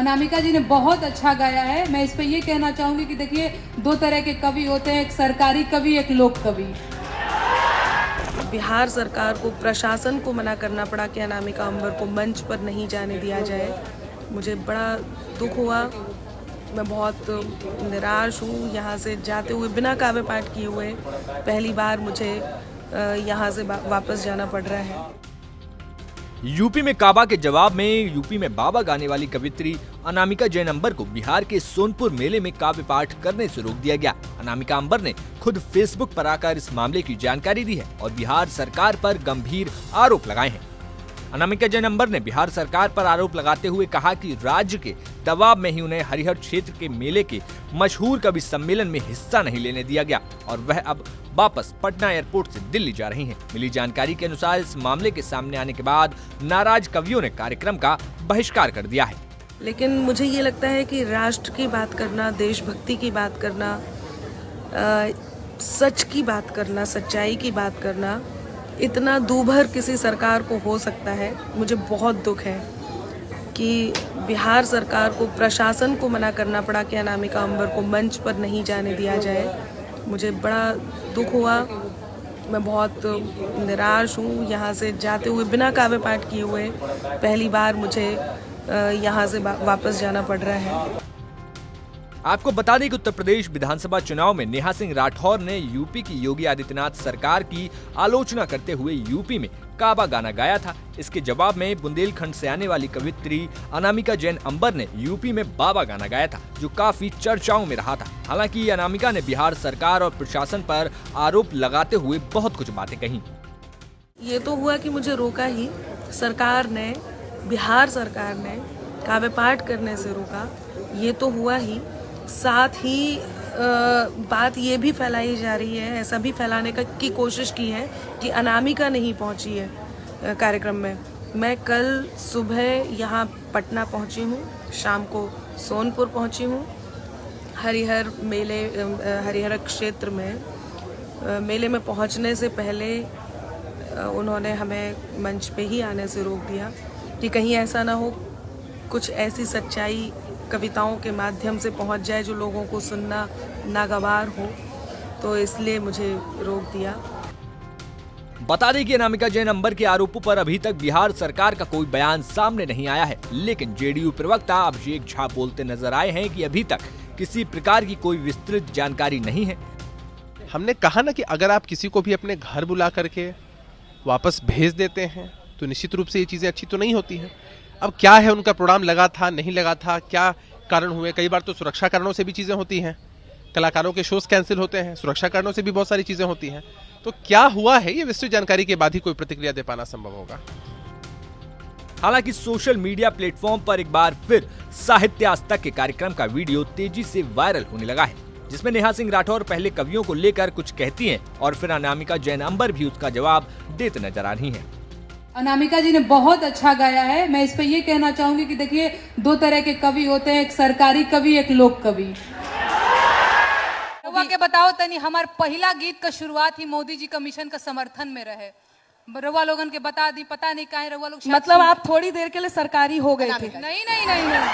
अनामिका जी ने बहुत अच्छा गाया है। मैं इस पे ये कहना चाहूंगी कि देखिए, दो तरह के कवि होते हैं, एक सरकारी कवि, एक लोक कवि। बिहार सरकार को, प्रशासन को मना करना पड़ा कि अनामिका अंबर को मंच पर नहीं जाने दिया जाए। मुझे बड़ा दुख हुआ, मैं बहुत निराश हूँ। यहाँ से जाते हुए बिना काव्य पाठ किए हुए पहली बार मुझे यहाँ से वापस जाना पड़ रहा है। यूपी में काबा के जवाब में यूपी में बाबा गाने वाली कवित्री अनामिका जैन अंबर को बिहार के सोनपुर मेले में काव्य पाठ करने से रोक दिया गया। अनामिका अंबर ने खुद फेसबुक पर आकर इस मामले की जानकारी दी है और बिहार सरकार पर गंभीर आरोप लगाए हैं। अनामिका जैन अंबर ने बिहार सरकार पर आरोप लगाते हुए कहा कि राज्य के दबाव में ही उन्हें हरिहर क्षेत्र के मेले के मशहूर कवि सम्मेलन में हिस्सा नहीं लेने दिया गया और वह अब वापस पटना एयरपोर्ट से दिल्ली जा रही हैं। मिली जानकारी के अनुसार इस मामले के सामने आने के बाद नाराज कवियों ने कार्यक्रम का बहिष्कार कर दिया है। लेकिन मुझे ये लगता है कि राष्ट्र की बात करना, देशभक्ति की बात करना, सच की बात करना, सच्चाई की बात करना इतना दूभर किसी सरकार को हो सकता है। मुझे बहुत दुख है कि बिहार सरकार को, प्रशासन को मना करना पड़ा कि अनामिका अंबर को मंच पर नहीं जाने दिया जाए। मुझे बड़ा दुख हुआ, मैं बहुत निराश हूँ। यहाँ से जाते हुए बिना काव्य पाठ किए हुए पहली बार मुझे यहाँ से वापस जाना पड़ रहा है। आपको बता दें कि उत्तर प्रदेश विधानसभा चुनाव में नेहा सिंह राठौर ने यूपी की योगी आदित्यनाथ सरकार की आलोचना करते हुए यूपी में काबा गाना गाया था। इसके जवाब में बुंदेलखंड से आने वाली कवित्री अनामिका जैन अंबर ने यूपी में बाबा गाना गाया था, जो काफी चर्चाओं में रहा था। हालांकि अनामिका ने बिहार सरकार और प्रशासन पर आरोप लगाते हुए बहुत कुछ बातें कही। ये तो हुआ कि मुझे रोका ही सरकार ने, बिहार सरकार ने काव्य पाठ करने से रोका, ये तो हुआ ही। साथ ही बात ये भी फैलाई जा रही है, ऐसा भी फैलाने की कोशिश की है कि अनामिका नहीं पहुंची है कार्यक्रम में। मैं कल सुबह यहाँ पटना पहुंची हूँ, शाम को सोनपुर पहुंची हूँ। हरिहर क्षेत्र में मेले में पहुंचने से पहले उन्होंने हमें मंच पे ही आने से रोक दिया कि कहीं ऐसा ना हो, कुछ ऐसी सच्चाई कविताओं के माध्यम से पहुंच जाए जो लोगों को सुनना नागवार हो, तो इसलिए मुझे रोक दिया। बता दें कि अनामिका जैन अंबर के आरोपों पर अभी तक बिहार सरकार का कोई बयान सामने नहीं आया है, लेकिन जेडीयू प्रवक्ता अभिषेक झा बोलते नजर आए हैं कि अभी तक किसी प्रकार की कोई विस्तृत जानकारी नहीं है। हमने कहा ना कि अगर आप किसी को भी अपने घर बुला करके वापस भेज देते हैं तो निश्चित रूप से ये चीज़ें अच्छी तो नहीं होती हैं। अब क्या है, उनका प्रोग्राम लगा था, नहीं लगा था, क्या कारण हुए, कई बार तो सुरक्षा कारणों से भी चीज़ें होती हैं, कलाकारों के शोज कैंसिल होते हैं, सुरक्षा कारणों से भी बहुत सारी चीज़ें होती हैं। तो क्या हुआ है, ये विस्तृत जानकारी के बाद ही कोई प्रतिक्रिया दे पाना संभव होगा। हालांकि सोशल मीडिया प्लेटफॉर्म पर एक बार फिर साहित्य आज तक के कार्यक्रम का वीडियो तेजी से वायरल होने लगा है, जिसमें नेहा सिंह राठौर पहले कवियों को लेकर कुछ कहती हैं और फिर अनामिका जैन अंबर भी उसका जवाब देते नजर आ रही हैं। अनामिका जी ने बहुत अच्छा गाया है। मैं इस पे ये कहना चाहूंगी कि देखिए, दो तरह के कवि होते हैं, एक सरकारी कवि, एक लोक कवि। रउआ के बताओ तनी, हमार पहला गीत का शुरुआत ही मोदी जी का मिशन का समर्थन में रहे। रउआ लोगन के बता दी, पता नहीं काहे रउआ लोग मतलब आप थोड़ी देर के लिए सरकारी हो गए थे। नहीं नहीं नहीं नहीं